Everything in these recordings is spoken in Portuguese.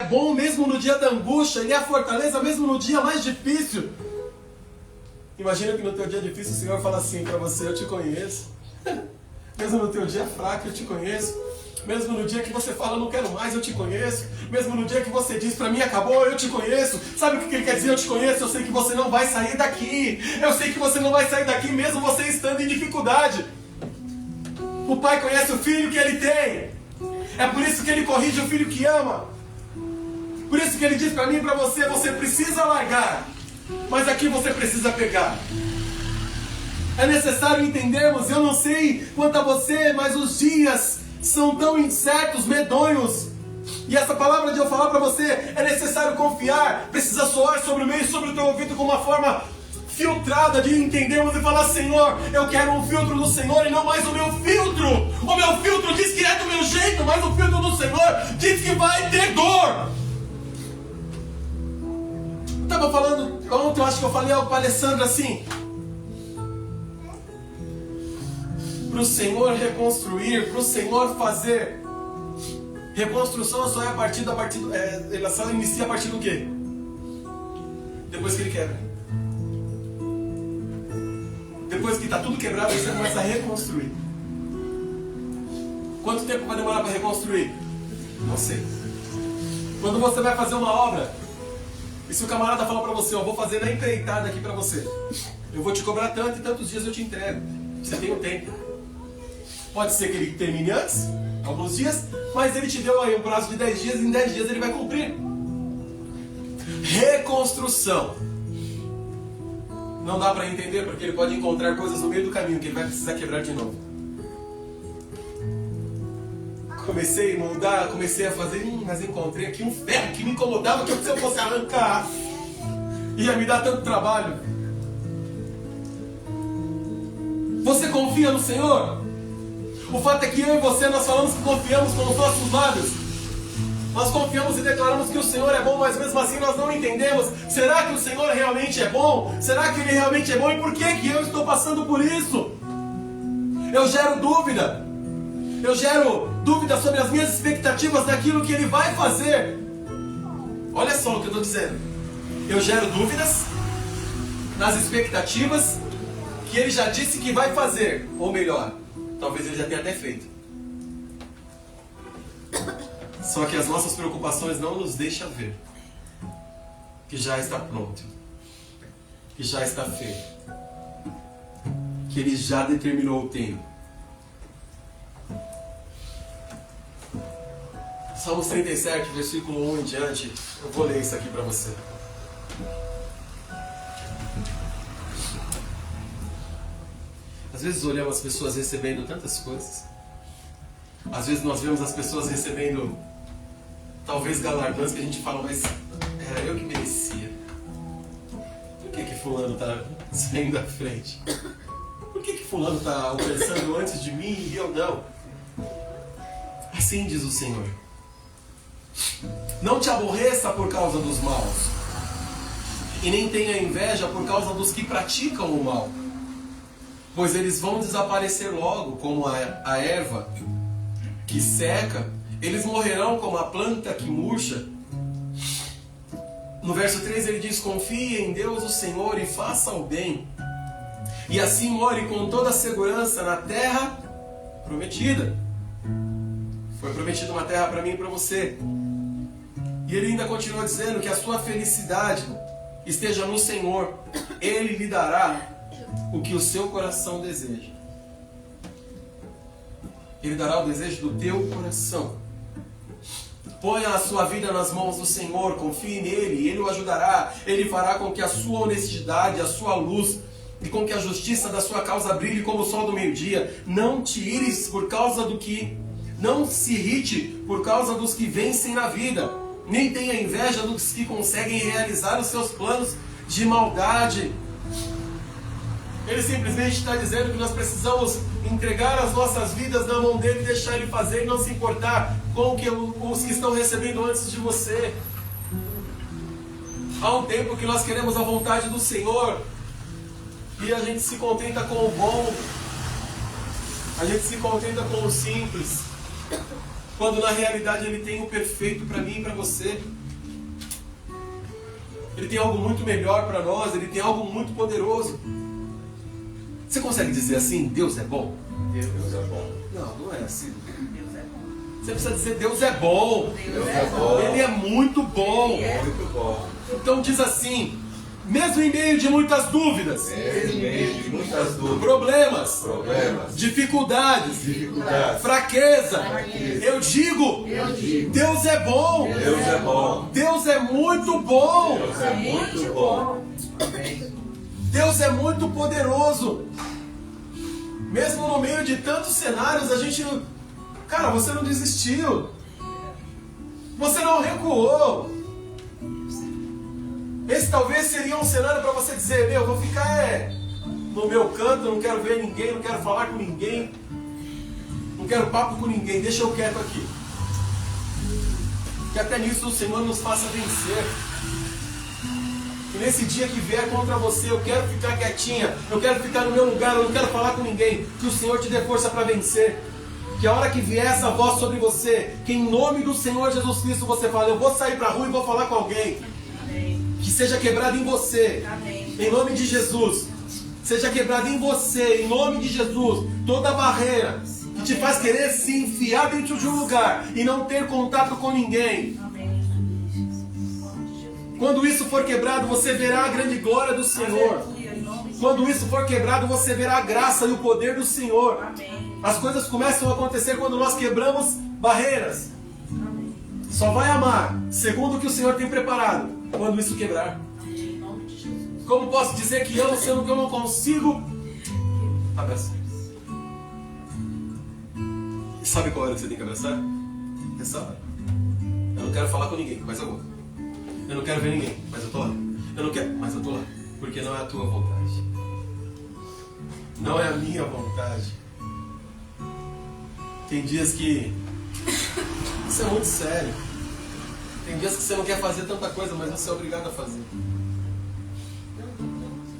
é bom mesmo no dia da angústia, Ele é a fortaleza mesmo no dia mais difícil. Imagina que no teu dia difícil o Senhor fala assim para você: eu te conheço. Mesmo no teu dia fraco, eu te conheço. Mesmo no dia que você fala, não quero mais, eu te conheço. Mesmo no dia que você diz, para mim acabou, eu te conheço. Sabe o que ele quer dizer? Eu te conheço, eu sei que você não vai sair daqui. Eu sei que você não vai sair daqui mesmo você estando em dificuldade. O pai conhece o filho que ele tem. É por isso que ele corrige o filho que ama. Por isso que ele diz para mim e para você: você precisa largar, mas aqui você precisa pegar. É necessário entendermos, eu não sei quanto a você, mas os dias são tão incertos, medonhos. E essa palavra de eu falar para você, é necessário confiar, precisa soar sobre o meio e sobre o teu ouvido com uma forma filtrada de entendermos e falar: Senhor, eu quero um filtro do Senhor e não mais o meu filtro. O meu filtro diz que é do meu jeito, mas o filtro do Senhor diz que vai ter dor. Eu estava falando ontem, eu acho que eu falei algo para a Alessandra assim: para o Senhor reconstruir, para o Senhor fazer. Reconstrução só é a partir ela só inicia a partir do quê? Depois que ele quebra. Depois que está tudo quebrado, você começa a reconstruir. Quanto tempo vai demorar para reconstruir? Não sei. Quando você vai fazer uma obra, e se o camarada falar para você: eu vou fazer na empreitada aqui para você, eu vou te cobrar tanto e tantos dias eu te entrego. Você tem um tempo. Pode ser que ele termine antes, alguns dias, mas ele te deu aí um prazo de 10 dias, e em 10 dias ele vai cumprir. Reconstrução. Não dá para entender, porque ele pode encontrar coisas no meio do caminho que ele vai precisar quebrar de novo. Comecei a moldar, comecei a fazer, mas encontrei aqui um ferro que me incomodava, que se eu fosse arrancar, ia me dar tanto trabalho. Você confia no Senhor? O fato é que eu e você, nós falamos que confiamos com os nossos lábios. Nós confiamos e declaramos que o Senhor é bom, mas mesmo assim nós não entendemos. Será que o Senhor realmente é bom? Será que Ele realmente é bom? E por que eu estou passando por isso? Eu gero dúvida. Eu gero dúvida sobre as minhas expectativas daquilo que Ele vai fazer. Olha só o que eu estou dizendo. Eu gero dúvidas nas expectativas que Ele já disse que vai fazer. Ou melhor, talvez Ele já tenha até feito. Só que as nossas preocupações não nos deixam ver que já está pronto, que já está feito, que Ele já determinou o tempo. Salmos 37, versículo 1 em diante, eu vou ler isso aqui para você. Às vezes olhamos as pessoas recebendo tantas coisas. Às vezes nós vemos as pessoas recebendo talvez galardões que a gente fala: mas era eu que merecia. Por que fulano está saindo à frente? Por que fulano está alcançando antes de mim e eu não? Assim diz o Senhor: não te aborreça por causa dos maus, e nem tenha inveja por causa dos que praticam o mal, pois eles vão desaparecer logo como a erva que seca. Eles morrerão como a planta que murcha. No verso 3 ele diz: confie em Deus o Senhor e faça o bem, e assim more com toda a segurança na terra prometida. Foi prometida uma terra para mim e para você. E ele ainda continua dizendo que a sua felicidade esteja no Senhor. Ele lhe dará o que o seu coração deseja. Ele dará o desejo do teu coração. Ponha a sua vida nas mãos do Senhor, confie nele, Ele o ajudará. Ele fará com que a sua honestidade, a sua luz e com que a justiça da sua causa brilhe como o sol do meio-dia. Não te ires por causa do que... Não se irrite por causa dos que vencem na vida, nem tenha inveja dos que conseguem realizar os seus planos de maldade. Ele simplesmente está dizendo que nós precisamos entregar as nossas vidas na mão dele, deixar ele fazer e não se importar com os que estão recebendo antes de você. Há um tempo que nós queremos a vontade do Senhor e a gente se contenta com o bom, a gente se contenta com o simples. quando na realidade Ele tem o perfeito para mim e para você. Ele tem algo muito melhor para nós, Ele tem algo muito poderoso. Você consegue dizer assim, Deus é bom? Deus é bom. Não, não é assim. Deus é bom. Você precisa dizer, Deus é bom. Deus é bom. Ele é muito bom. Muito bom. Então diz assim, mesmo em meio de muitas dúvidas, Em meio de muitas dúvidas, problemas, problemas, dificuldades, dificuldades, fraqueza, Fraqueza. eu digo, Deus é bom. Deus é bom. Deus é muito bom. Deus é muito bom. Deus é muito poderoso. Mesmo no meio de tantos cenários, a gente não... Cara, você não desistiu. Você não recuou. Esse talvez seria um cenário para você dizer, meu, eu vou ficar no meu canto, não quero ver ninguém, não quero falar com ninguém, não quero papo com ninguém, deixa eu quieto aqui. Que até nisso o Senhor nos faça vencer. Que nesse dia que vier contra você, eu quero ficar quietinha, eu quero ficar no meu lugar, eu não quero falar com ninguém. Que o Senhor te dê força para vencer. Que a hora que vier essa voz sobre você, que em nome do Senhor Jesus Cristo você fale, eu vou sair para a rua e vou falar com alguém. Que seja quebrado em você, em nome de Jesus. Seja quebrado em você, em nome de Jesus, toda barreira que te faz querer se enfiar dentro de um lugar e não ter contato com ninguém. Quando isso for quebrado, você verá a grande glória do Senhor. Quando isso for quebrado, você verá a graça e o poder do Senhor. As coisas começam a acontecer quando nós quebramos barreiras. Só vai amar segundo o que o Senhor tem preparado quando isso quebrar. Como posso dizer que amo sendo que eu não consigo abraçar? E sabe qual hora que você tem que abraçar? Essa hora. Eu não quero falar com ninguém, mas eu vou. Eu não quero ver ninguém, mas eu tô lá. Eu não quero, mas eu tô lá. Porque não é a tua vontade. Não é a minha vontade. Tem dias que isso é muito sério. Tem dias que você não quer fazer tanta coisa, mas você é obrigado a fazer.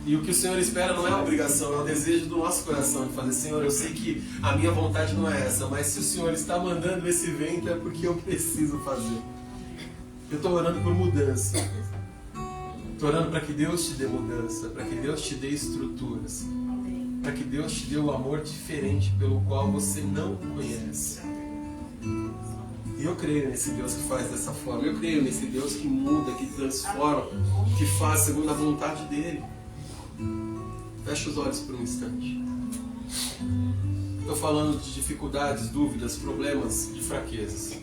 E o que o Senhor espera não é a obrigação, é o desejo do nosso coração de fazer. Senhor, eu sei que a minha vontade não é essa, mas se o Senhor está mandando esse vento é porque eu preciso fazer. Eu estou orando por mudança. Estou orando para que Deus te dê mudança, para que Deus te dê estruturas, para que Deus te dê o amor diferente pelo qual você não conhece. E eu creio nesse Deus que faz dessa forma. Eu creio nesse Deus que muda, que transforma, que faz segundo a vontade dEle. Fecha os olhos por um instante. Estou falando de dificuldades, dúvidas, problemas, de fraquezas.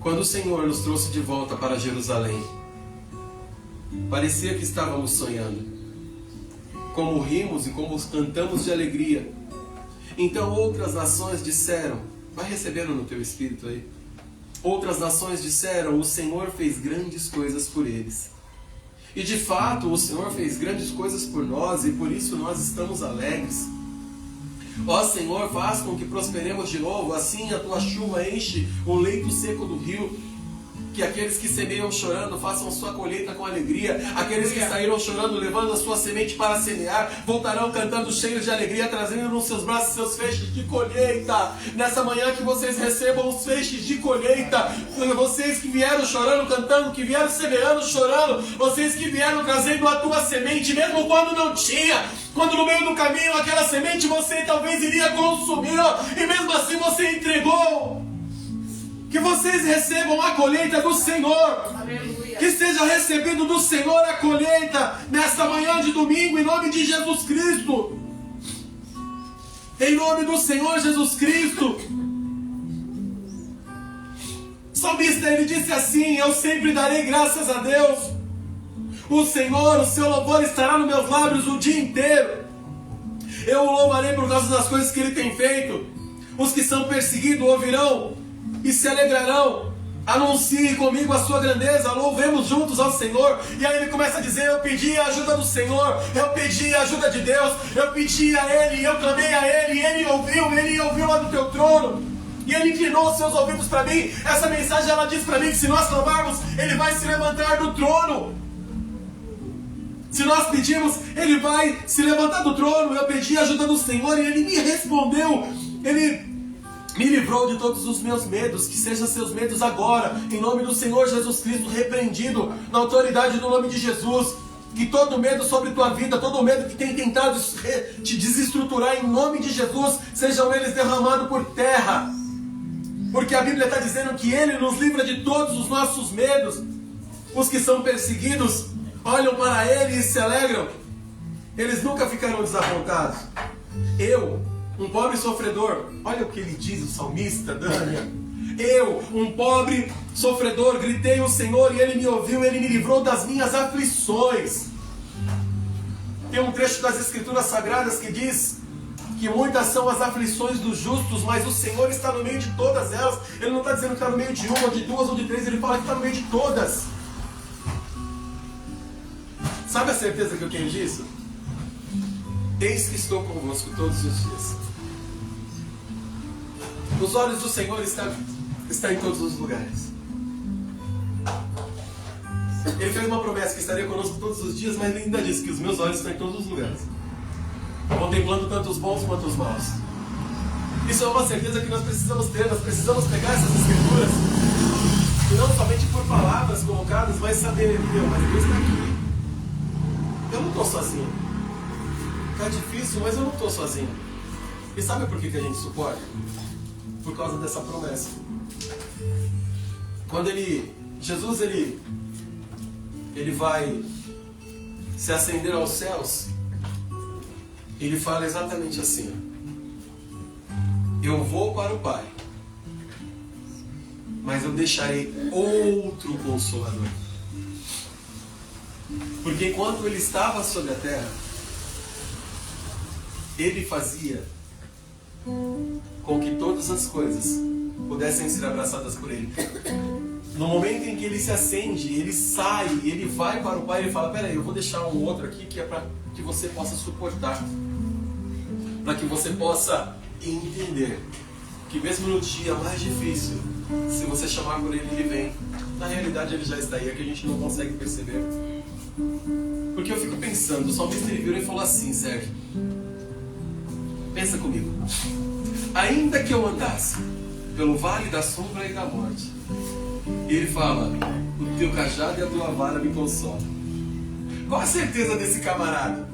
Quando o Senhor nos trouxe de volta para Jerusalém, parecia que estávamos sonhando. Como rimos e como cantamos de alegria. Então outras nações disseram, vai recebendo no teu espírito aí. Outras nações disseram, o Senhor fez grandes coisas por eles. E de fato, o Senhor fez grandes coisas por nós e por isso nós estamos alegres. Ó Senhor, faz com que prosperemos de novo, assim a tua chuva enche o leito seco do rio. Que aqueles que semeiam chorando façam sua colheita com alegria. Aqueles que saíram chorando, levando a sua semente para semear, voltarão cantando cheios de alegria, trazendo nos seus braços seus feixes de colheita. Nessa manhã que vocês recebam os feixes de colheita. Vocês que vieram chorando, cantando, que vieram semeando, chorando. Vocês que vieram trazendo a tua semente, mesmo quando não tinha. Quando no meio do caminho aquela semente você talvez iria consumir, e mesmo assim você entregou. Que vocês recebam a colheita do Senhor. Aleluia. Que seja recebido do Senhor a colheita nesta manhã de domingo, em nome de Jesus Cristo. Em nome do Senhor Jesus Cristo. O salmista, ele disse assim, eu sempre darei graças a Deus. O Senhor, o seu louvor estará nos meus lábios o dia inteiro. Eu o louvarei por causa das coisas que ele tem feito. Os que são perseguidos ouvirão e se alegrarão. Anuncie comigo a sua grandeza, louvemos juntos ao Senhor. E aí ele começa a dizer, eu pedi a ajuda do Senhor, eu pedi a ajuda de Deus, eu pedi a Ele, eu clamei a Ele, e Ele ouviu lá do teu trono. E Ele inclinou os seus ouvidos para mim. Essa mensagem ela diz para mim que se nós clamarmos, Ele vai se levantar do trono. Se nós pedirmos, Ele vai se levantar do trono. Eu pedi a ajuda do Senhor e Ele me respondeu. Ele me livrou de todos os meus medos. Que sejam seus medos agora, em nome do Senhor Jesus Cristo, repreendido na autoridade do nome de Jesus. Que todo medo sobre tua vida, todo medo que tem tentado te desestruturar, em nome de Jesus, sejam eles derramados por terra. Porque a Bíblia está dizendo que Ele nos livra de todos os nossos medos. Os que são perseguidos olham para Ele e se alegram. Eles nunca ficarão desapontados. Eu, um pobre sofredor, olha o que ele diz, o salmista, Dânia. Eu, um pobre sofredor, gritei ao Senhor e Ele me ouviu, Ele me livrou das minhas aflições. Tem um trecho das Escrituras Sagradas que diz que muitas são as aflições dos justos, mas o Senhor está no meio de todas elas. Ele não está dizendo que está no meio de uma, ou de duas, ou de três, Ele fala que está no meio de todas. Sabe a certeza que eu tenho disso? Eis que estou convosco todos os dias. Os olhos do Senhor estão em todos os lugares. Ele fez uma promessa que estaria conosco todos os dias, mas ele ainda disse que os meus olhos estão em todos os lugares, contemplando tanto os bons quanto os maus. Isso é uma certeza que nós precisamos ter. Nós precisamos pegar essas Escrituras, e não somente por palavras colocadas, mas saber, mas Deus está aqui. Eu não estou sozinho. Está difícil, mas eu não estou sozinho. E sabe por que a gente suporta? Por causa dessa promessa. Quando Jesus vai se ascender aos céus, Ele fala exatamente assim: eu vou para o Pai, mas eu deixarei outro Consolador. Porque enquanto Ele estava sobre a terra, Ele fazia com que todas as coisas pudessem ser abraçadas por Ele. No momento em que Ele se acende, Ele sai, Ele vai para o Pai e Ele fala: peraí, eu vou deixar um outro aqui que é para que você possa suportar, para que você possa entender que mesmo no dia mais difícil, se você chamar por Ele, Ele vem. Na realidade Ele já está aí, é que a gente não consegue perceber. Porque eu fico pensando, o salmista ele virou e falou assim: Sérgio, pensa comigo. Ainda que eu andasse pelo vale da sombra e da morte, Ele fala: o teu cajado e a tua vara me consolam. Qual a certeza desse camarada?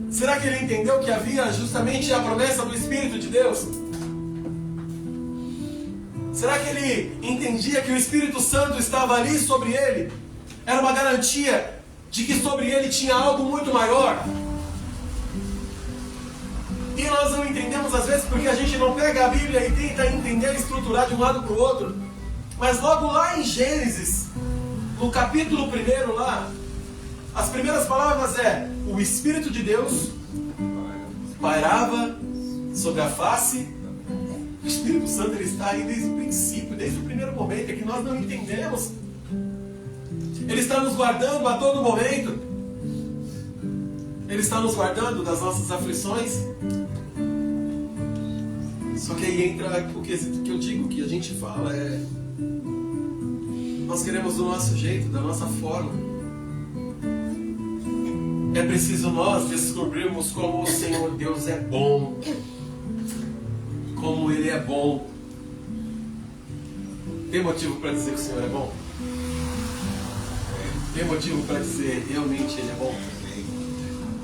Será que ele entendeu que havia justamente a promessa do Espírito de Deus? Será que ele entendia que o Espírito Santo estava ali sobre ele? Era uma garantia de que sobre ele tinha algo muito maior. E nós não entendemos às vezes porque a gente não pega a Bíblia e tenta entender e estruturar de um lado para o outro. Mas logo lá em Gênesis, no capítulo 1 lá, as primeiras palavras é: o Espírito de Deus pairava sobre a face. O Espírito Santo ele está aí desde o princípio, desde o primeiro momento, é que nós não entendemos. Ele está nos guardando a todo momento. Ele está nos guardando das nossas aflições. Só que aí entra o quesito que eu digo, que a gente fala é: nós queremos do nosso jeito, da nossa forma. É preciso nós descobrirmos como o Senhor Deus é bom. Como Ele é bom. Tem motivo para dizer que o Senhor é bom? Tem motivo para dizer realmente Ele é bom?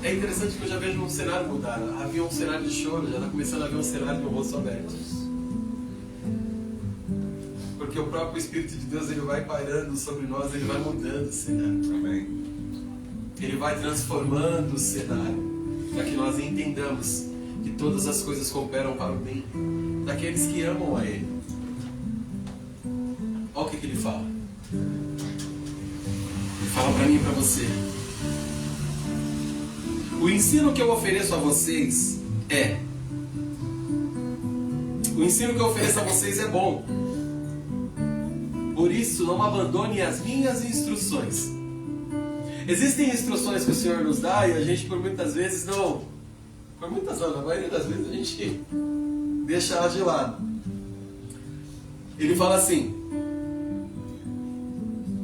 É interessante que eu já vejo um cenário mudar. Havia um cenário de choro, já está começando a haver um cenário do rosto aberto. Porque o próprio Espírito de Deus ele vai pairando sobre nós, ele vai mudando o cenário. Amém. Ele vai transformando o cenário para que nós entendamos que todas as coisas cooperam para o bem daqueles que amam a Ele. Olha o que ele fala. Ele fala para mim e para você: o ensino que eu ofereço a vocês é bom. Por isso, não abandone as minhas instruções. Existem instruções que o Senhor nos dá e a gente por muitas vezes não... Por muitas não, na maioria das vezes a gente deixa ela de lado. Ele fala assim...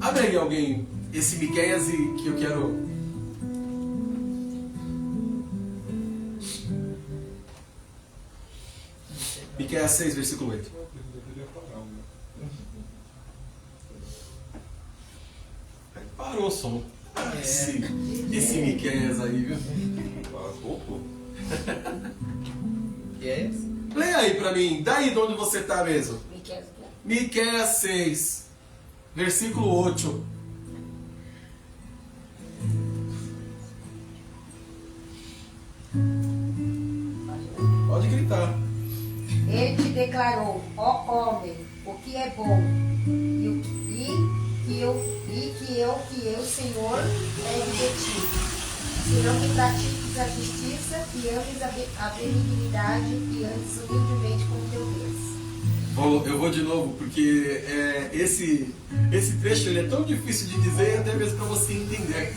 Abre aí alguém esse Miqueias que eu quero Miqueias 6, versículo 8. Aí parou o som. Esse Miqueias aí, viu? Yes. Leia aí pra mim, daí de onde você tá mesmo. Miqueias. Miqueias 6, versículo 8. Pode gritar. Ele te declarou, ó homem, o que é bom que eu, Senhor, pede de ti. Senão que pratiques a justiça e ames a benignidade e andes humildemente com teu Deus. Eu vou de novo, porque esse trecho ele é tão difícil de dizer, até mesmo para você entender.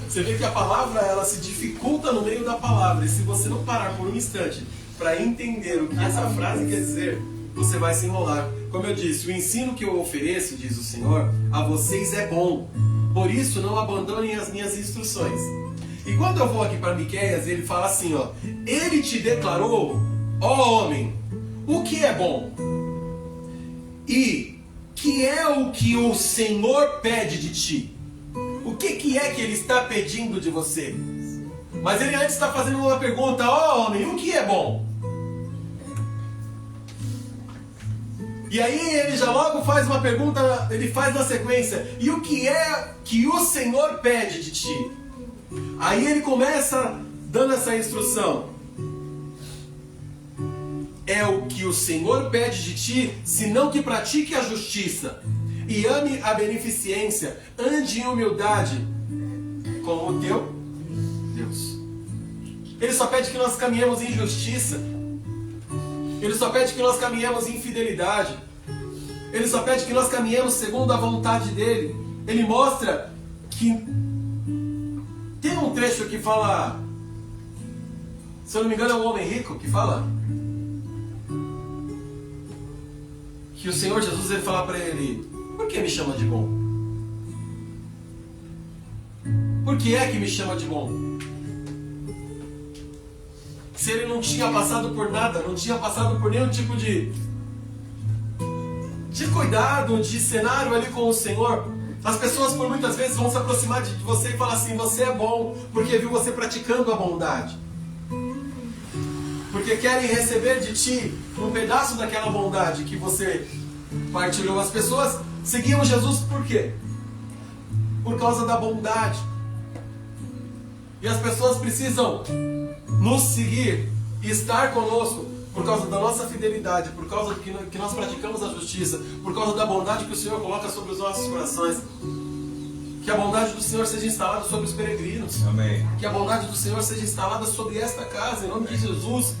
Você vê que a palavra ela se dificulta no meio da palavra, e se você não parar por um instante para entender o que essa frase quer dizer, você vai se enrolar. Como eu disse, o ensino que eu ofereço, diz o Senhor, a vocês é bom. Por isso não abandonem as minhas instruções. E quando eu vou aqui para Miqueias, ele fala assim, ó: ele te declarou, ó homem, o que é bom. E que é o que o Senhor pede de ti. O que é que ele está pedindo de você? Mas ele antes está fazendo uma pergunta: ó homem, o que é bom? E aí ele já logo faz uma pergunta, ele faz na sequência: e o que é que o Senhor pede de ti? Aí ele começa dando essa instrução: é o que o Senhor pede de ti, senão que pratique a justiça e ame a beneficência, ande em humildade com o teu Deus. Ele só pede que nós caminhemos em justiça. Ele só pede que nós caminhemos em fidelidade. Ele só pede que nós caminhemos segundo a vontade dele. Ele mostra que tem um trecho que fala, se eu não me engano é um homem rico que fala que o Senhor Jesus ele fala para ele: por que me chama de bom? Por que é que me chama de bom? Se ele não tinha passado por nada, não tinha passado por nenhum tipo de cuidado, de cenário ali com o Senhor, as pessoas por muitas vezes vão se aproximar de você e falar assim: você é bom, porque viu você praticando a bondade. Porque querem receber de ti um pedaço daquela bondade que você partilhou. As pessoas seguiam Jesus por quê? Por causa da bondade. E as pessoas precisam nos seguir e estar conosco por causa da nossa fidelidade, por causa que nós praticamos a justiça, por causa da bondade que o Senhor coloca sobre os nossos corações. Que a bondade do Senhor seja instalada sobre os peregrinos. Amém. Que a bondade do Senhor seja instalada sobre esta casa, em nome de Jesus.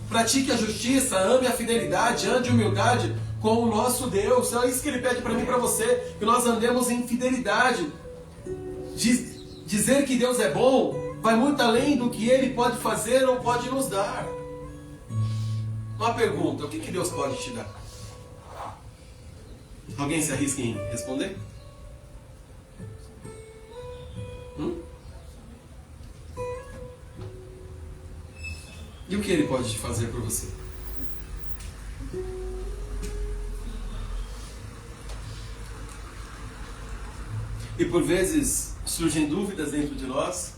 Pratique a justiça, ame a fidelidade, ande em humildade com o nosso Deus. É isso que Ele pede para mim e para você, que nós andemos em fidelidade. Dizer que Deus é bom vai muito além do que Ele pode fazer ou pode nos dar. Uma pergunta: o que Deus pode te dar? Alguém se arrisca em responder? E o que Ele pode te fazer por você? E por vezes surgem dúvidas dentro de nós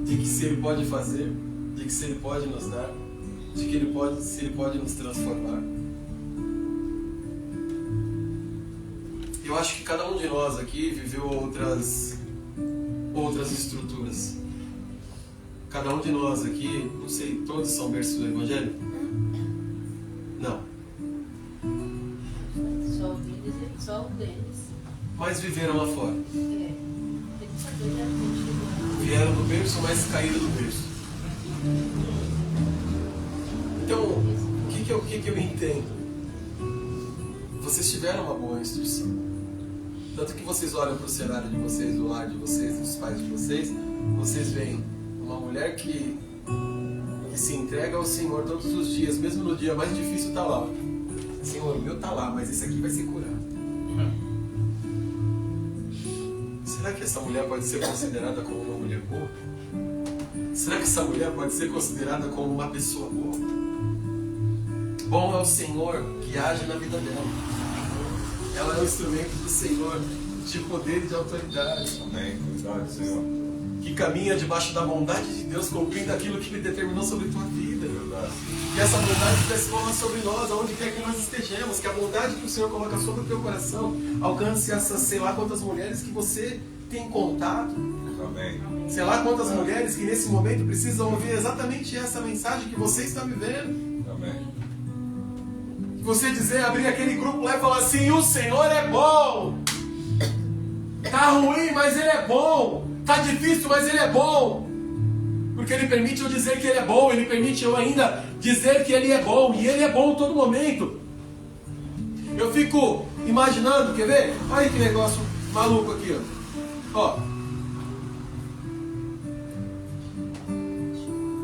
de que se Ele pode fazer, de que se Ele pode nos dar, de que se Ele pode nos transformar. Eu acho que cada um de nós aqui viveu outras estruturas. Cada um de nós aqui, não sei, todos são berços do Evangelho? Não. Só um deles. Mas viveram lá fora. Tem que saber da gente. Vieram do berço, mas caíram do berço. Então, o que eu entendo? Vocês tiveram uma boa instrução. Tanto que vocês olham para o cenário de vocês, do lar de vocês, dos pais de vocês, vocês veem uma mulher que se entrega ao Senhor todos os dias, mesmo no dia mais difícil está lá. Senhor, o meu está lá, mas esse aqui vai ser curado. Será que essa mulher pode ser considerada como uma mulher boa? Será que essa mulher pode ser considerada como uma pessoa boa? Bom é o Senhor que age na vida dela. Ela é um instrumento do Senhor de poder e de autoridade. Amém. Verdade, Senhor. Que caminha debaixo da bondade de Deus, cumprindo aquilo que Ele determinou sobre a tua vida. Verdade. Que essa bondade desce sobre nós, aonde quer que nós estejamos. Que a bondade que o Senhor coloca sobre o teu coração alcance essas, sei lá quantas mulheres que você tem contato. Amém. Sei lá quantas mulheres que nesse momento precisam ouvir exatamente essa mensagem que você está vivendo. Amém. Que você dizer, abrir aquele grupo lá e falar assim: o Senhor é bom. Tá ruim, mas Ele é bom. Tá difícil, mas Ele é bom. Porque Ele permite eu dizer que Ele é bom. Ele permite eu ainda dizer que Ele é bom. E Ele é bom em todo momento. Eu fico imaginando, quer ver? Olha que negócio maluco aqui, ó.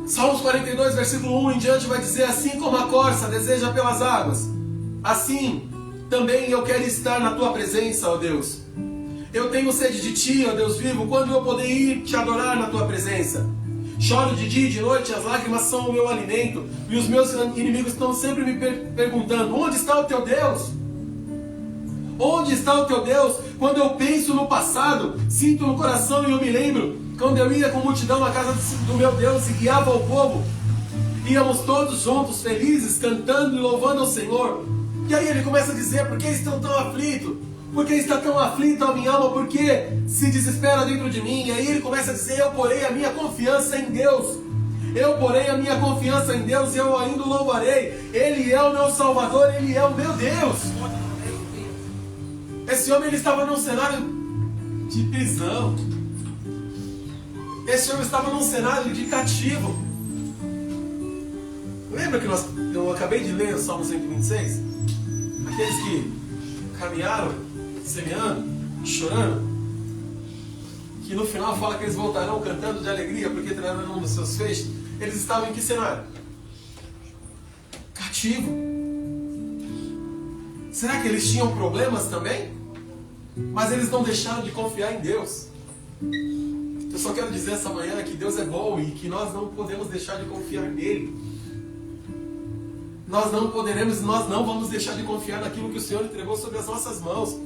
Salmos 42, versículo 1 em diante vai dizer: assim como a corça deseja pelas águas, assim também eu quero estar na tua presença, ó Deus. Eu tenho sede de ti, ó Deus vivo, quando eu poder ir te adorar na tua presença. Choro de dia e de noite, as lágrimas são o meu alimento, e os meus inimigos estão sempre me perguntando: onde está o teu Deus? Onde está o teu Deus? Quando eu penso no passado, sinto no coração e eu me lembro quando eu ia com multidão na casa do meu Deus e guiava o povo. Íamos todos juntos, felizes, cantando e louvando ao Senhor. E aí ele começa a dizer: por que estão tão aflitos? Por que está tão aflita a minha alma? Por que se desespera dentro de mim? E aí ele começa a dizer: eu porei a minha confiança em Deus. Eu porei a minha confiança em Deus e eu ainda o louvarei. Ele é o meu Salvador, Ele é o meu Deus. Esse homem ele estava num cenário de prisão. Esse homem estava num cenário de cativo. Lembra que eu acabei de ler o Salmo 126? Aqueles que caminharam, semeando, chorando, que no final fala que eles voltarão cantando de alegria porque trarão um dos seus feixes. Eles estavam em que cenário? Cativo. Será que eles tinham problemas também? Mas eles não deixaram de confiar em Deus. Eu só quero dizer essa manhã que Deus é bom e que nós não podemos deixar de confiar nele. Nós não poderemos, nós não vamos deixar de confiar naquilo que o Senhor entregou sobre as nossas mãos.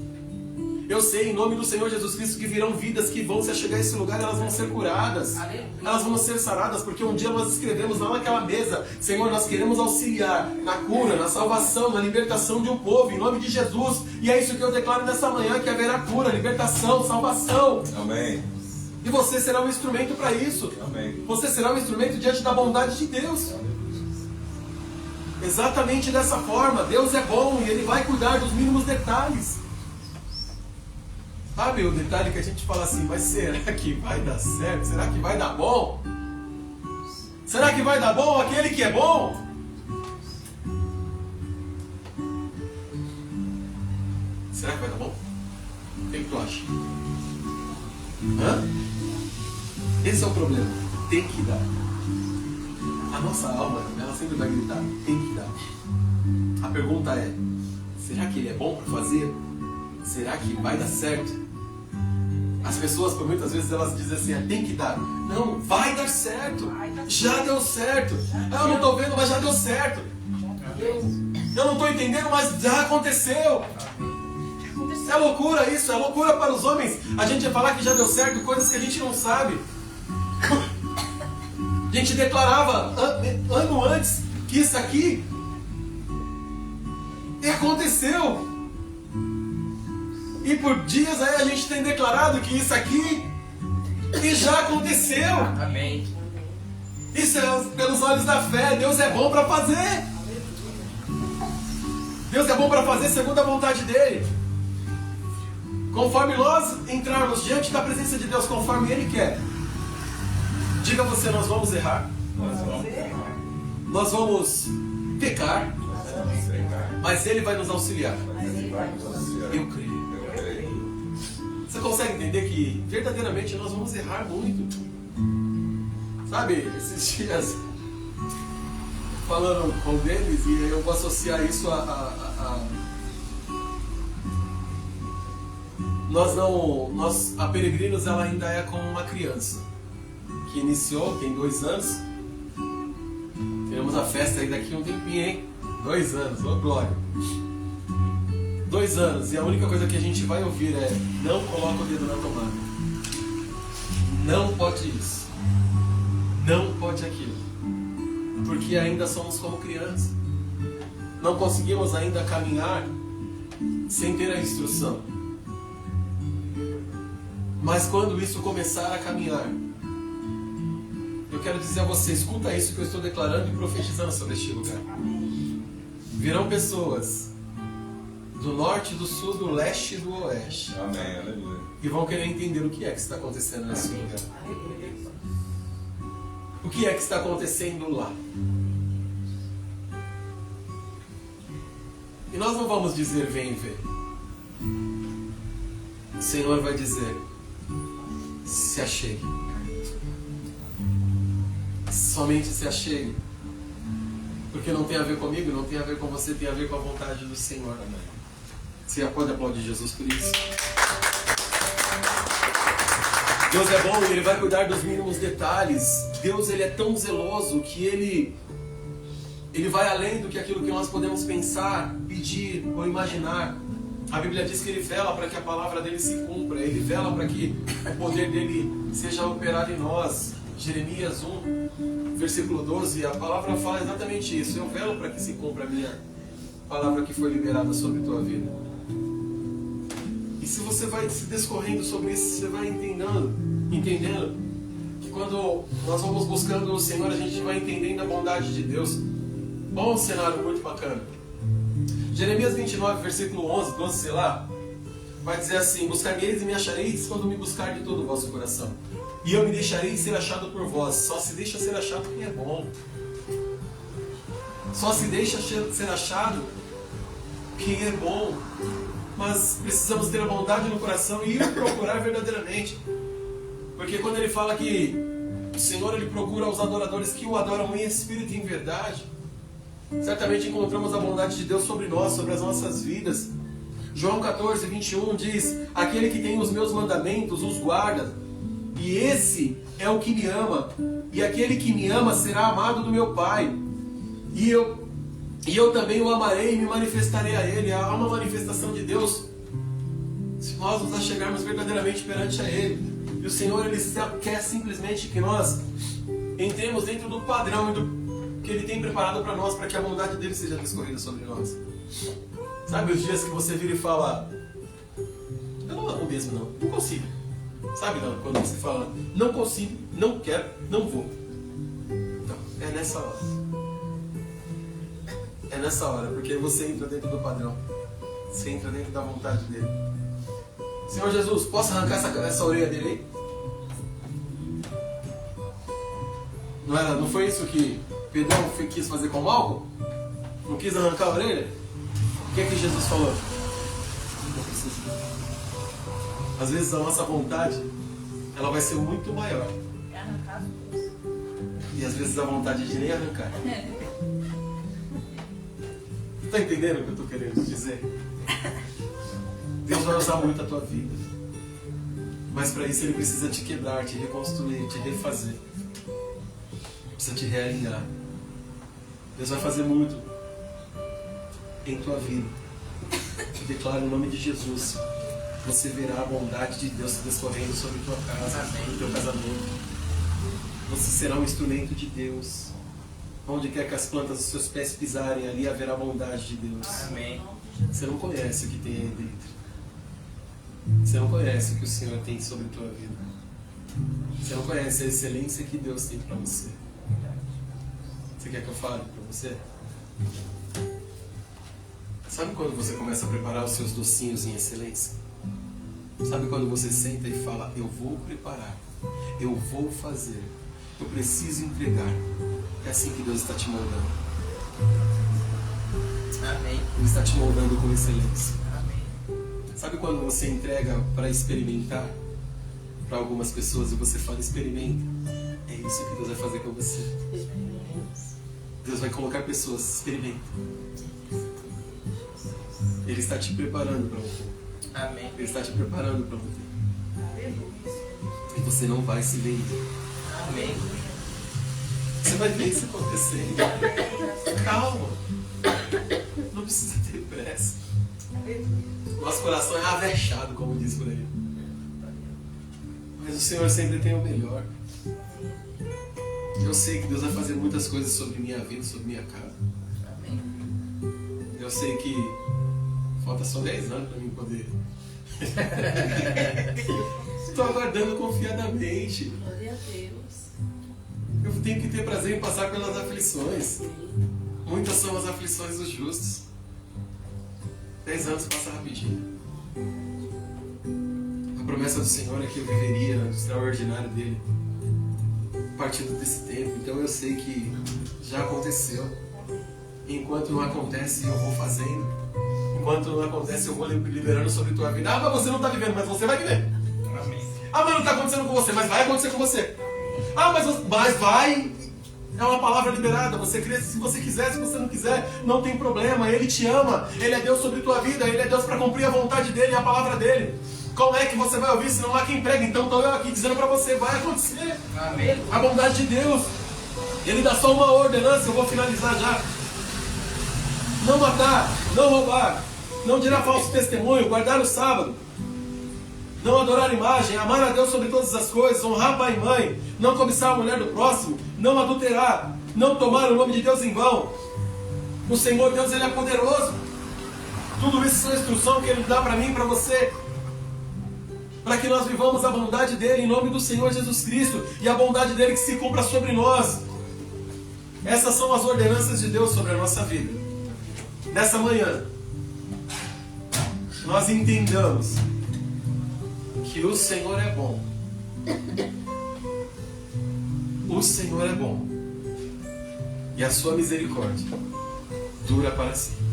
Eu sei, em nome do Senhor Jesus Cristo, que virão vidas que vão se achegar a esse lugar, elas vão ser curadas. Elas vão ser saradas, porque um dia nós escrevemos lá naquela mesa: Senhor, nós queremos auxiliar na cura, na salvação, na libertação de um povo, em nome de Jesus. E é isso que eu declaro nessa manhã, que haverá cura, libertação, salvação. Amém. E você será um instrumento para isso. Amém. Você será um instrumento diante da bondade de Deus. Exatamente dessa forma. Deus é bom e Ele vai cuidar dos mínimos detalhes. Sabe o detalhe que a gente fala assim: mas será que vai dar certo? Será que vai dar bom? Será que vai dar bom aquele que é bom? Será que vai dar bom? O que tu acha? Hã? Esse é o problema. Tem que dar. A nossa alma, ela sempre vai gritar: tem que dar. A pergunta é: será que ele é bom para fazer? Será que vai dar certo? As pessoas, por muitas vezes, elas dizem assim: tem que dar. Não, vai dar certo. Já deu certo. Eu não estou vendo, mas já deu certo. Eu não estou entendendo, mas já aconteceu. É loucura isso, é loucura para os homens a gente falar que já deu certo coisas que a gente não sabe. A gente declarava ano antes que isso aqui aconteceu. E por dias aí a gente tem declarado que isso aqui e já aconteceu. Amém. Isso é pelos olhos da fé. Deus é bom para fazer. Deus é bom para fazer segundo a vontade dele. Conforme nós entrarmos diante da presença de Deus, conforme Ele quer. Diga você: nós vamos errar. Nós vamos pecar. Mas Ele vai nos auxiliar. Eu creio. Você consegue entender que verdadeiramente nós vamos errar muito? Sabe, esses dias falando com deles, e eu vou associar isso a Peregrinos, ela ainda é como uma criança que iniciou, tem 2 anos. Teremos a festa aí daqui a um tempinho, hein? 2 anos, ô glória. 2 anos, e a única coisa que a gente vai ouvir é: não coloca o dedo na tomada. Não pode isso. Não pode aquilo. Porque ainda somos como crianças. Não conseguimos ainda caminhar sem ter a instrução. Mas quando isso começar a caminhar, eu quero dizer a você: escuta isso que eu estou declarando e profetizando sobre este lugar. Virão pessoas do norte, do sul, do leste e do oeste. Amém, aleluia. E vão querer entender o que é que está acontecendo nesse lugar. O que é que está acontecendo lá? E nós não vamos dizer: vem ver. O Senhor vai dizer: se achegue. Somente se achegue. Porque não tem a ver comigo, não tem a ver com você, tem a ver com a vontade do Senhor. Amém. Você pode aplaudir Jesus por isso? Deus é bom e Ele vai cuidar dos mínimos detalhes. Deus, Ele é tão zeloso que Ele vai além do que aquilo que nós podemos pensar, pedir ou imaginar. A Bíblia diz que Ele vela para que a palavra dEle se cumpra. Ele vela para que o poder dEle seja operado em nós. Jeremias 1, versículo 12, a palavra fala exatamente isso: eu velo para que se cumpra a minha palavra que foi liberada sobre a tua vida. E se você vai se descorrendo sobre isso, você vai entendendo que quando nós vamos buscando o Senhor, a gente vai entendendo a bondade de Deus. Bom, um cenário muito bacana. Jeremias 29, versículo 11, 12, sei lá, vai dizer assim: buscar-me-eis e me achareis quando me buscar de todo o vosso coração. E eu me deixarei ser achado por vós. Só se deixa ser achado quem é bom. Só se deixa ser achado quem é bom. Mas precisamos ter a bondade no coração e ir procurar verdadeiramente. Porque quando Ele fala que o Senhor, Ele procura os adoradores que o adoram em espírito e em verdade, certamente encontramos a bondade de Deus sobre nós, sobre as nossas vidas. João 14, 21 diz: aquele que tem os meus mandamentos os guarda, e esse é o que me ama, e aquele que me ama será amado do meu Pai, e eu também o amarei e me manifestarei a Ele. Há uma manifestação de Deus se nós nos achegarmos verdadeiramente perante a Ele. E o Senhor, Ele quer simplesmente que nós entremos dentro do padrão e do que Ele tem preparado para nós, para que a bondade dEle seja discorrida sobre nós. Sabe os dias que você vira e fala: eu não amo mesmo, não consigo. Sabe não? Quando você fala: não consigo, não quero, não vou. Então, é nessa hora. É nessa hora, porque você entra dentro do padrão. Você entra dentro da vontade dEle. Senhor Jesus, posso arrancar essa orelha dele aí? Não foi isso que Pedrão quis fazer com o álcool? Não quis arrancar a orelha? O que é que Jesus falou? Não precisa. Às vezes a nossa vontade, ela vai ser muito maior. É arrancar as coisas. E às vezes a vontade de nem arrancar. Está entendendo o que eu estou querendo dizer? Deus vai usar muito a tua vida. Mas para isso Ele precisa te quebrar, te reconstruir, te refazer. Precisa te realinhar. Deus vai fazer muito em tua vida. Eu declaro em nome de Jesus: você verá a bondade de Deus se descorrendo sobre tua casa, sobre o teu casamento. Você será um instrumento de Deus. Onde quer que as plantas dos seus pés pisarem, ali haverá a bondade de Deus. Amém. Você não conhece o que tem aí dentro. Você não conhece o que o Senhor tem sobre a tua vida. Você não conhece a excelência que Deus tem para você. Você quer que eu fale para você? Sabe quando você começa a preparar os seus docinhos em excelência? Sabe quando você senta e fala: eu vou preparar, eu vou fazer, eu preciso entregar. É assim que Deus está te moldando. Amém. Ele está te moldando com excelência. Amém. Sabe quando você entrega para experimentar para algumas pessoas e você fala: experimenta? É isso que Deus vai fazer com você. Deus vai colocar pessoas: experimenta. Ele está te preparando para um. Amém. Ele está te preparando para um. E você não vai se vender. Amém. Você vai ver isso acontecendo. Calma. precisa ter pressa. Nosso coração é avexado, como diz por aí. Mas o Senhor sempre tem o melhor. Eu sei que Deus vai fazer muitas coisas sobre minha vida, sobre minha casa. Eu sei que falta só 10 anos para mim poder. Estou aguardando confiadamente. Glória a Deus. Eu tenho que ter prazer em passar pelas aflições. Muitas são as aflições dos justos. 10 anos passa rapidinho. A promessa do Senhor é que eu viveria no extraordinário dele a partir desse tempo. Então eu sei que já aconteceu. Enquanto não acontece, eu vou fazendo. Enquanto não acontece, eu vou liberando sobre a tua vida. Ah, mas você não está vivendo, mas você vai viver. Amém. Ah, mas não está acontecendo com você, mas vai acontecer com você. Ah, mas vai. É uma palavra liberada. Você crê se você quiser, se você não quiser, não tem problema. Ele te ama. Ele é Deus sobre a tua vida. Ele é Deus para cumprir a vontade dele e a palavra dele. Como é que você vai ouvir se não há quem prega? Então estou eu aqui dizendo para você, vai acontecer. Amém. A bondade de Deus. Ele dá só uma ordenança, eu vou finalizar já. Não matar, não roubar, não tirar falso testemunho, guardar o sábado, não adorar imagem, amar a Deus sobre todas as coisas, honrar pai e mãe, não cobiçar a mulher do próximo, não adulterar, não tomar o nome de Deus em vão. O Senhor Deus, Ele é poderoso. Tudo isso são instrução que Ele dá para mim e para você, para que nós vivamos a bondade dEle em nome do Senhor Jesus Cristo, e a bondade dEle que se cumpra sobre nós. Essas são as ordenanças de Deus sobre a nossa vida. Nessa manhã, nós entendamos que o Senhor é bom. O Senhor é bom. E a sua misericórdia dura para sempre.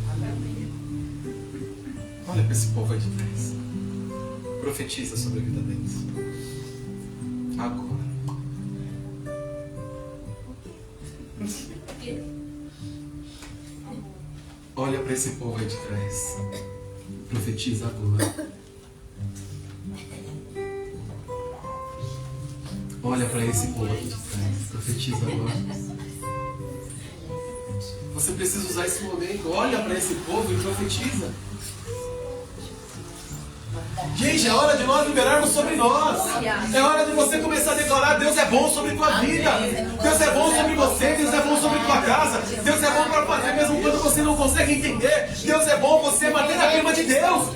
Olha para esse povo aí de trás. Profetiza sobre a vida deles. Agora. Olha para esse povo aí de trás. Profetiza agora. Olha para esse povo aqui de trás. Profetiza agora. Você precisa usar esse momento. Olha para esse povo e profetiza. Gente, é hora de nós liberarmos sobre nós. É hora de você começar a declarar: Deus é bom sobre tua vida. Deus é bom sobre você. Deus é bom sobre tua casa. Deus é bom para fazer mesmo quando você não consegue entender. Deus é bom, você é matéria-prima de Deus.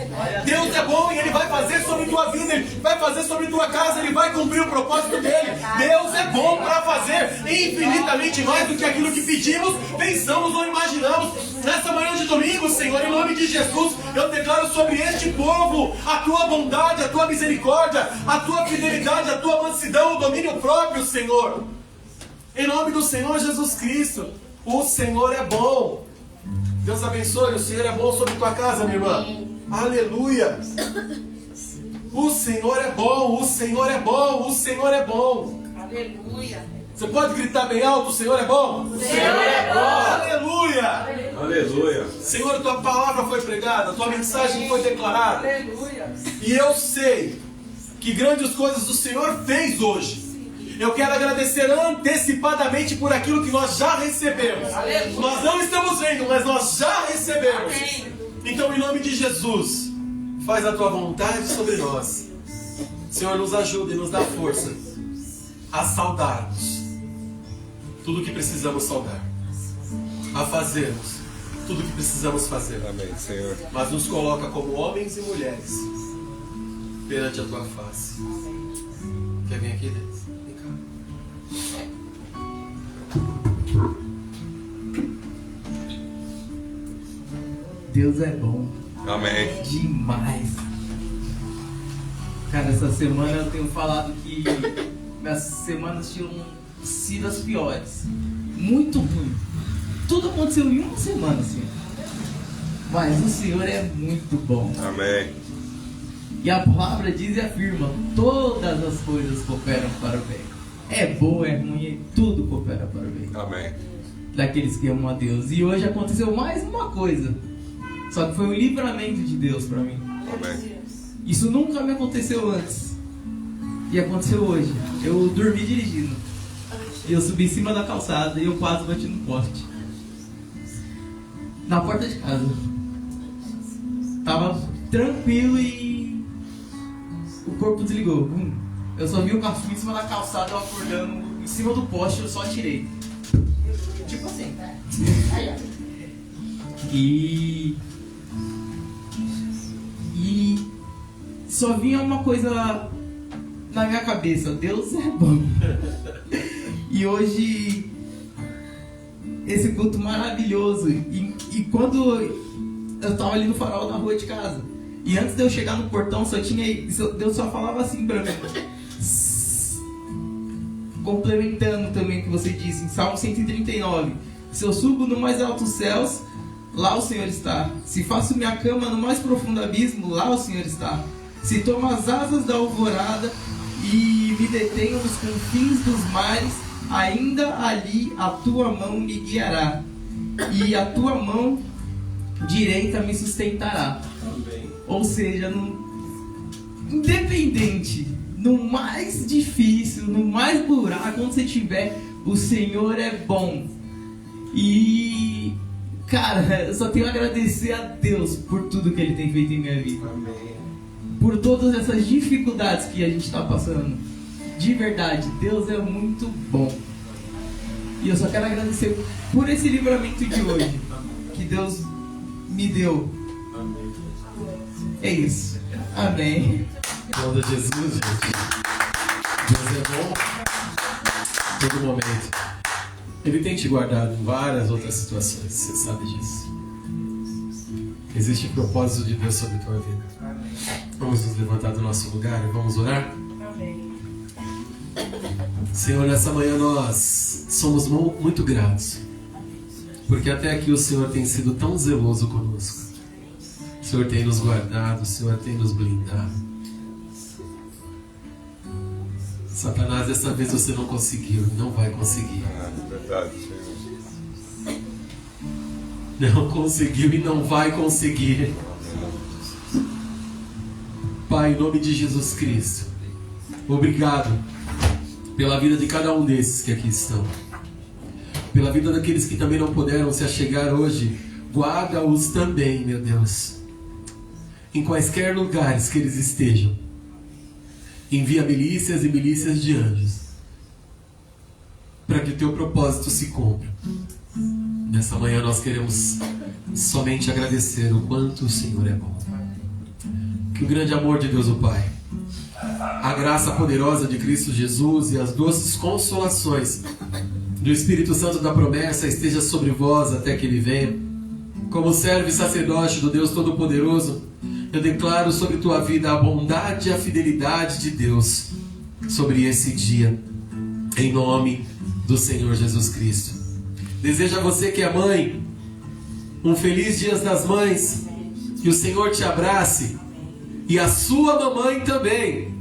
Deus é bom e Ele vai fazer sobre tua vida. Ele vai fazer sobre tua casa. Ele vai cumprir o propósito dEle. Deus é bom para fazer infinitamente mais do que aquilo que pedimos, pensamos ou imaginamos. Nessa manhã de domingo, Senhor, em nome de Jesus, eu declaro sobre este povo a tua bondade, a tua misericórdia, a tua fidelidade, a tua mansidão, o domínio próprio, Senhor. Em nome do Senhor Jesus Cristo. O Senhor é bom. Deus abençoe. O Senhor é bom sobre tua casa, minha irmã. Aleluia. O Senhor é bom. O Senhor é bom. O Senhor é bom. Aleluia. Você pode gritar bem alto: o Senhor é bom? O Senhor é bom. Aleluia. Aleluia. Senhor, tua palavra foi pregada, tua mensagem foi declarada. Aleluia. E eu sei que grandes coisas o Senhor fez hoje. Eu quero agradecer antecipadamente por aquilo que nós já recebemos. Aleluia. Nós não estamos vendo, mas nós já recebemos. Amém. Então, em nome de Jesus, faz a tua vontade sobre nós. Senhor, nos ajuda e nos dá força a saudarmos tudo o que precisamos saudar, a fazermos tudo o que precisamos fazer. Amém, Senhor. Mas nos coloca como homens e mulheres perante a tua face. Quer vir aqui, Deus? Vem cá. Deus é bom Amém. demais. Cara, essa semana eu tenho falado que minhas semanas tinham sido as piores. Muito ruim. Tudo aconteceu em uma semana, assim. Mas o Senhor é muito bom. Amém. E a palavra diz e afirma: todas as coisas cooperam para o bem. É bom, é ruim, tudo coopera para o bem. Amém. Daqueles que amam a Deus. E hoje aconteceu mais uma coisa. Só que foi um livramento de Deus para mim. Amém. Isso nunca me aconteceu antes. E aconteceu hoje. Eu dormi dirigindo. E eu subi em cima da calçada e eu quase bati no poste. Na porta de casa. Tava tranquilo e o corpo desligou. Eu só vi o cachorro em cima da calçada, eu acordando em cima do poste, eu só tirei. Tipo assim. E só vinha uma coisa na minha cabeça: Deus é bom. E hoje, esse culto maravilhoso. E quando eu tava ali no farol da rua de casa, e antes de eu chegar no portão, Deus só falava assim pra mim, complementando também o que você disse em Salmo 139: se eu subo no mais altos céus, lá o Senhor está. Se faço minha cama no mais profundo abismo, lá o Senhor está. Se tomo as asas da alvorada e me detenho nos confins dos mares, ainda ali a tua mão me guiará, e a tua mão direita me sustentará. Amém. Ou seja, independente, no mais difícil, no mais buraco, onde você estiver, o Senhor é bom. E, cara, eu só tenho a agradecer a Deus por tudo que Ele tem feito em minha vida. Amém. Por todas essas dificuldades que a gente está passando. De verdade, Deus é muito bom. E eu só quero agradecer por esse livramento de hoje que Deus me deu. Amém. É isso. Amém. Glória a Jesus, gente. Deus é bom todo momento. Ele tem te guardado em várias outras situações, você sabe disso. Existe propósito de Deus sobre a tua vida. Vamos nos levantar do nosso lugar e vamos orar? Amém. Senhor, nessa manhã nós somos muito gratos, porque até aqui o Senhor tem sido tão zeloso conosco. O Senhor tem nos guardado, o Senhor tem nos blindado. Satanás, dessa vez você não conseguiu, não vai conseguir. Verdade, Senhor. Não conseguiu e não vai conseguir. Pai, em nome de Jesus Cristo, obrigado pela vida de cada um desses que aqui estão. Pela vida daqueles que também não puderam se achegar hoje, guarda-os também, meu Deus. Em quaisquer lugares que eles estejam, envia milícias e milícias de anjos, para que o teu propósito se cumpra. Nessa manhã nós queremos somente agradecer o quanto o Senhor é bom. Que o grande amor de Deus o Pai, a graça poderosa de Cristo Jesus e as doces consolações do Espírito Santo da promessa esteja sobre vós até que Ele venha. Como servo e sacerdote do Deus Todo-Poderoso, eu declaro sobre tua vida a bondade e a fidelidade de Deus sobre esse dia, em nome do Senhor Jesus Cristo. Desejo a você que é mãe um feliz Dia das Mães, que o Senhor te abrace e a sua mamãe também.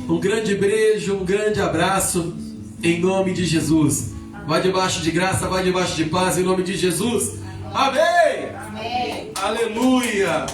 Um grande beijo, um grande abraço em nome de Jesus. Vai debaixo de graça, vai debaixo de paz em nome de Jesus. Amém! Amém. Aleluia!